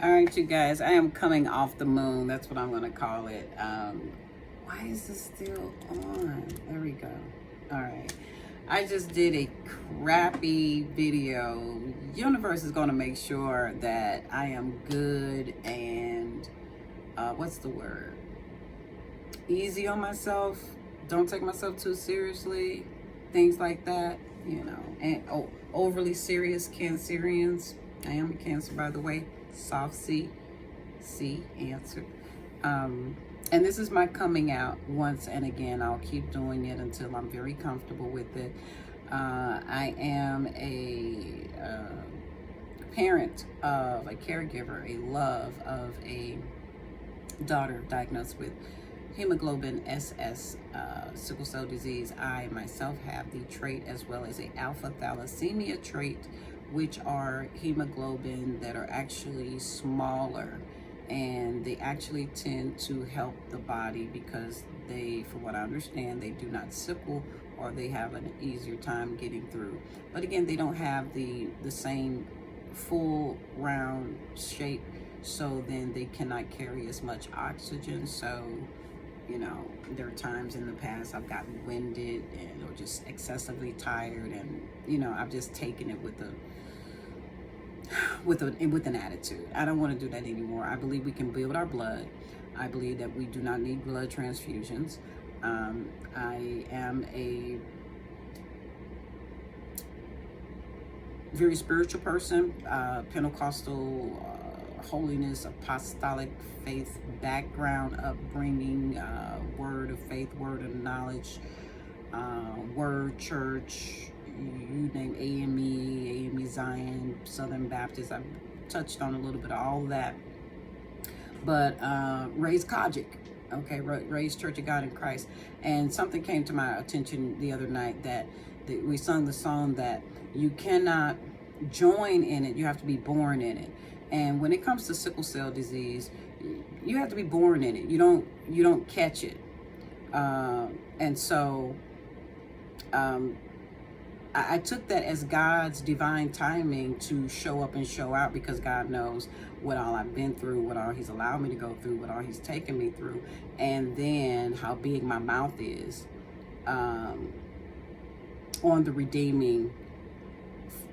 All right, you guys, I am coming off the moon. That's what I'm going to call it. Why is this still on? There we go. All right. I just did a crappy video. Universe is going to make sure that I am good and, what's the word? Easy on myself. Don't take myself too seriously. Things like that, you know. And overly serious Cancerians. I am a Cancer, by the way. Soft C answer. And this is my coming out once and again. I'll keep doing it until I'm very comfortable with it. I am a parent of a caregiver, a love of a daughter diagnosed with Hemoglobin SS, sickle cell disease. I myself have the trait, as well as a alpha thalassemia trait, which are hemoglobin that are actually smaller, and they actually tend to help the body because they, from what I understand, they do not sickle, or they have an easier time getting through. But again, they don't have the same full round shape, so then they cannot carry as much oxygen. So, you know, there are times in the past I've gotten winded and or just excessively tired, and you know, I've just taken it with an attitude. I don't want to do that anymore. I believe we can build our blood. I believe that we do not need blood transfusions. I am a very spiritual person, Pentecostal, holiness, apostolic faith background, upbringing, word of faith, word of knowledge, word church, you name, AME Zion, Southern Baptist. I've touched on a little bit of all of that. But raised Kojic, okay, raised Church of God in Christ. And something came to my attention the other night that we sung the song that you cannot join in it, you have to be born in it. And when it comes to sickle cell disease, you have to be born in it. You don't catch it. And so I took that as God's divine timing to show up and show out, because God knows what all I've been through, what all He's allowed me to go through, what all He's taken me through, and then how big my mouth is on the redeeming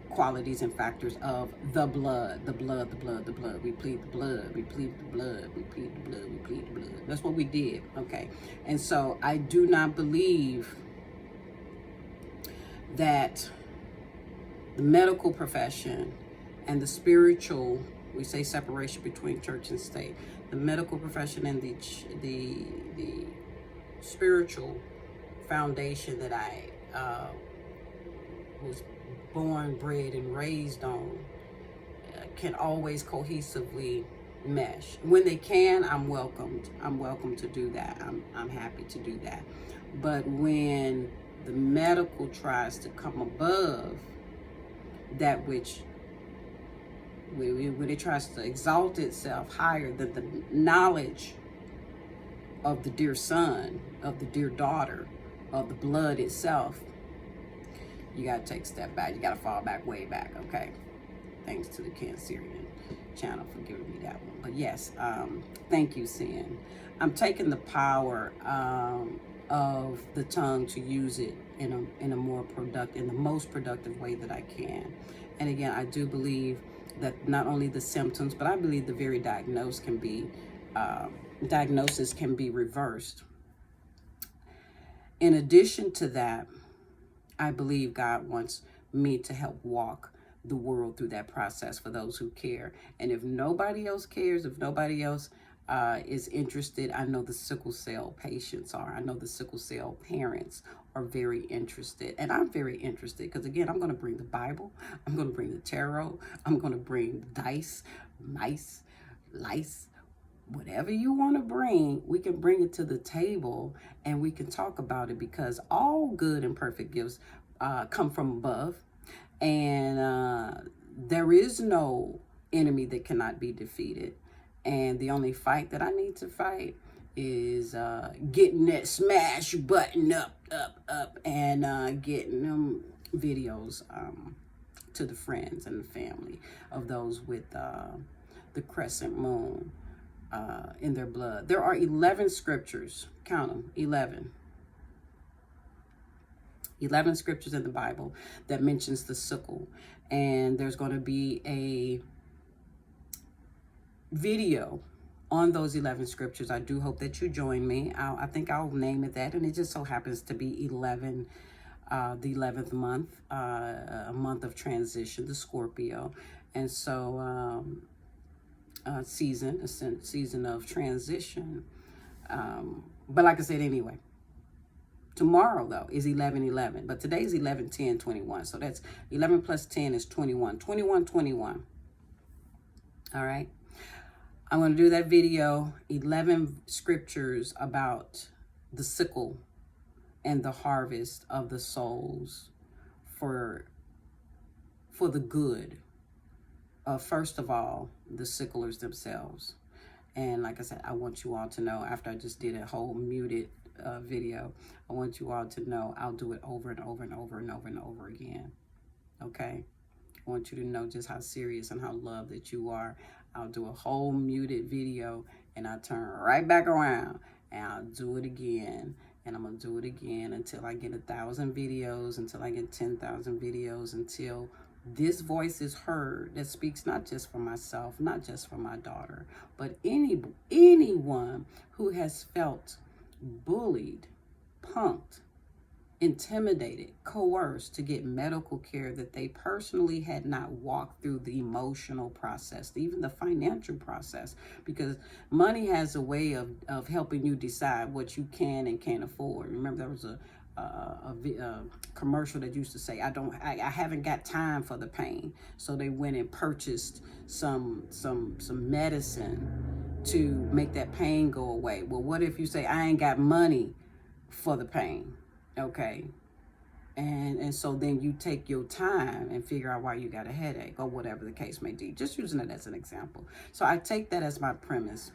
qualities and factors of the blood, the blood, the blood, the blood. We plead the blood, we plead the blood, we plead the blood, we plead the blood. That's what we did, okay? And so I do not believe that the medical profession and the spiritual, we say separation between church and state, the medical profession and the spiritual foundation that I was born, bred, and raised on can always cohesively mesh. When they can, I'm welcomed. I'm welcome to do that. I'm happy to do that. But when the medical tries to come above that which, when it tries to exalt itself higher than the knowledge of the dear son, of the dear daughter, of the blood itself, you got to take a step back. You got to fall back, way back, okay? Thanks to the Cancerian channel for giving me that one. But yes, thank you, Sin. I'm taking the power of the tongue to use it in a more productive, in the most productive way that I can. And again, I do believe that not only the symptoms, but I believe the very diagnosis can be reversed. In addition to that, I believe God wants me to help walk the world through that process for those who care. And if nobody else cares, if nobody else is interested, I know the sickle cell patients are. I know the sickle cell parents are very interested. And I'm very interested because, again, I'm going to bring the Bible. I'm going to bring the tarot. I'm going to bring dice, mice, lice. Whatever you want to bring, we can bring it to the table and we can talk about it, because all good and perfect gifts come from above. And there is no enemy that cannot be defeated. And the only fight that I need to fight is getting that smash button up, and getting them videos to the friends and the family of those with the crescent moon in their blood. There are 11 scriptures, count them, 11 scriptures in the Bible that mentions the sickle. And there's going to be a video on those 11 scriptures. I do hope that you join me. I think I'll name it that. And it just so happens to be 11, the 11th month, a month of transition, the Scorpio. And so season of transition. But like I said, anyway, tomorrow though is 11/11, but today's 11/10/21. So that's 11 plus 10 is 21. 21. All right. I'm going to do that video, 11 scriptures about the sickle and the harvest of the souls for the good of, first of all, the sicklers themselves. And like I said, I want you all to know, after I just did a whole muted video, I want you all to know I'll do it over and over and over and over and over again. Okay? I want you to know just how serious and how loved that you are. I'll do a whole muted video and I'll turn right back around and I'll do it again. And I'm going to do it again until I get 1,000 videos, until I get 10,000 videos, until this voice is heard that speaks not just for myself, not just for my daughter, but anyone who has felt bullied, punked, intimidated, coerced to get medical care that they personally had not walked through the emotional process, even the financial process, because money has a way of helping you decide what you can and can't afford. Remember, there was a commercial that used to say, I haven't got time for the pain. So they went and purchased some medicine to make that pain go away. Well, what if you say, I ain't got money for the pain? Okay. And so then you take your time and figure out why you got a headache or whatever the case may be. Just using it as an example. So I take that as my premise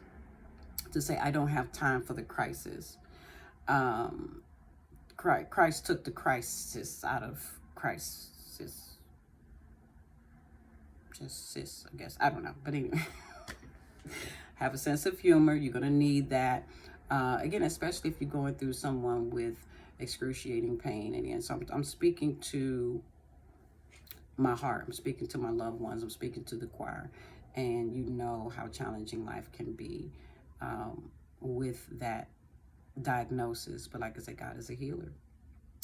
to say I don't have time for the crisis. Christ took the crisis out of crisis. Just sis, I guess. I don't know. But anyway, have a sense of humor. You're going to need that. Again, especially if you're going through someone with excruciating pain. And so I'm speaking to my heart. I'm speaking to my loved ones. I'm speaking to the choir. And you know how challenging life can be with that diagnosis. But like I said, God is a healer.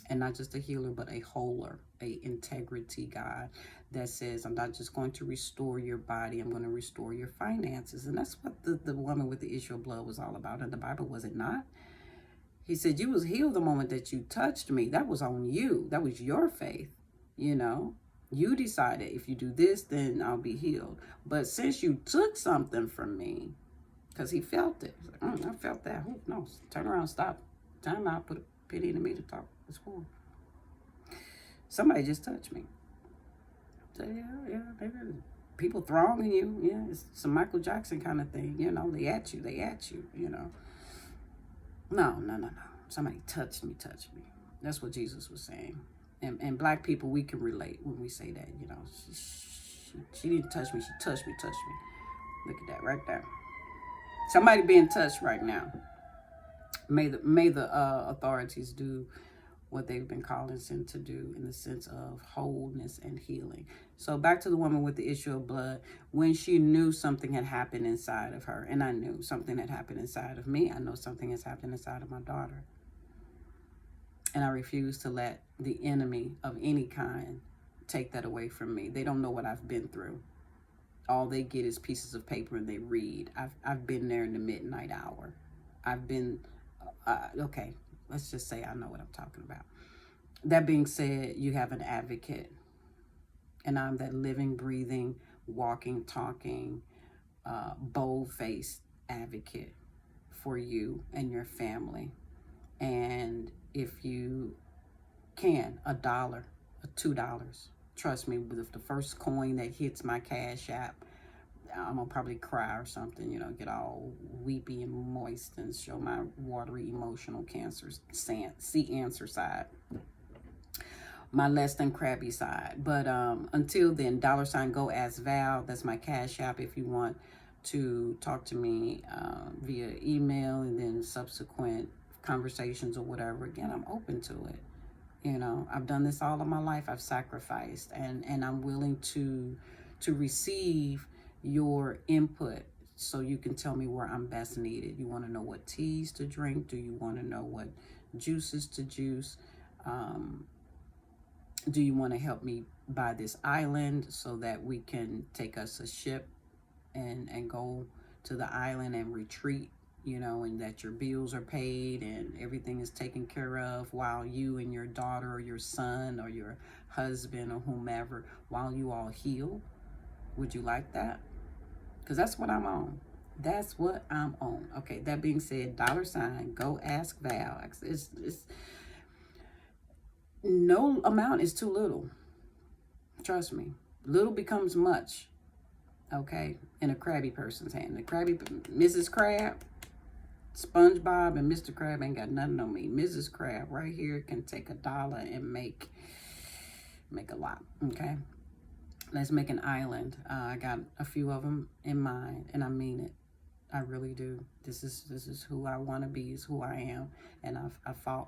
And not just a healer, but a wholer, a integrity God that says, I'm not just going to restore your body, I'm going to restore your finances. And that's what the woman with the issue of blood was all about in the Bible, was it not? He said, you was healed the moment that you touched me. That was on you. That was your faith, you know. You decided, if you do this, then I'll be healed. But since you took something from me, because he felt it. He's like, I felt that. Oh, no, turn around, stop. Time out, put a penny in the meter, talk. It's cool. Somebody just touched me. So, yeah, people thronging you. Yeah, it's some Michael Jackson kind of thing. You know, they at you, you know. No. Somebody touched me. That's what Jesus was saying. And black people, we can relate when we say that, you know. She didn't touch me, she touched me. Look at that right there. Somebody being touched right now. May the authorities do what they've been calling them to do in the sense of wholeness and healing. So back to the woman with the issue of blood. When she knew something had happened inside of her, and I knew something had happened inside of me, I know something has happened inside of my daughter. And I refuse to let the enemy of any kind take that away from me. They don't know what I've been through. All they get is pieces of paper and they read. I've been there in the midnight hour. I've been, okay, let's just say I know what I'm talking about. That being said, you have an advocate. And I'm that living, breathing, walking, talking, bold-faced advocate for you and your family. And if you can, $1, $2, trust me, with the first coin that hits my cash app, I'm gonna probably cry or something, you know, get all weepy and moist and show my watery emotional answer side, my less than crabby side. But until then, $GoAskval, that's my cash app if you want to talk to me via email and then subsequent conversations or whatever, again, I'm open to it. You know, I've done this all of my life. I've sacrificed, and I'm willing to receive your input so you can tell me where I'm best needed. You want to know what teas to drink? Do you want to know what juices to juice? Do you want to help me buy this island so that we can take us a ship and go to the island and retreat, you know, and that your bills are paid and everything is taken care of while you and your daughter or your son or your husband or whomever, while you all heal? Would you like that? Because that's what I'm on. That's what I'm on. Okay, that being said, $ GoAskval. It's no amount is too little. Trust me. Little becomes much. Okay, in a crabby person's hand. The crabby Mrs. Crab, SpongeBob and Mr. Crab ain't got nothing on me. Mrs. Crab right here can take $1 and make a lot. Okay, let's make an island. I got a few of them in mind, and I mean it. I really do. This is who I want to be. Is who I am, and I've fought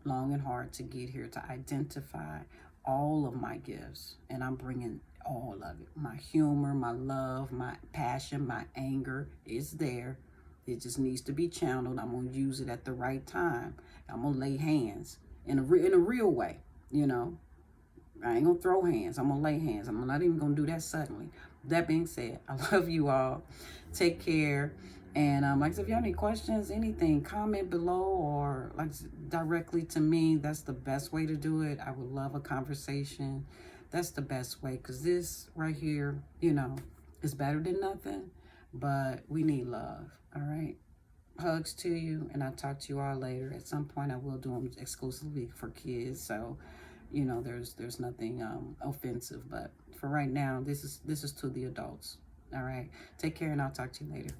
long and hard to get here, to identify all of my gifts, and I'm bringing all of it. My humor, my love, my passion, my anger is there. It just needs to be channeled. I'm gonna use it at the right time. I'm gonna lay hands in a real way. You know, I ain't gonna throw hands. I'm gonna lay hands. I'm not even gonna do that suddenly. That being said, I love you all. Take care. And like I said, if you have any questions, anything, comment below or like directly to me. That's the best way to do it. I would love a conversation. That's the best way, because this right here, you know, is better than nothing. But we need love. All right. Hugs to you, and I'll talk to you all later. At some point, I will do them exclusively for kids. So, you know, there's nothing offensive. But for right now, this is to the adults. All right. Take care, and I'll talk to you later.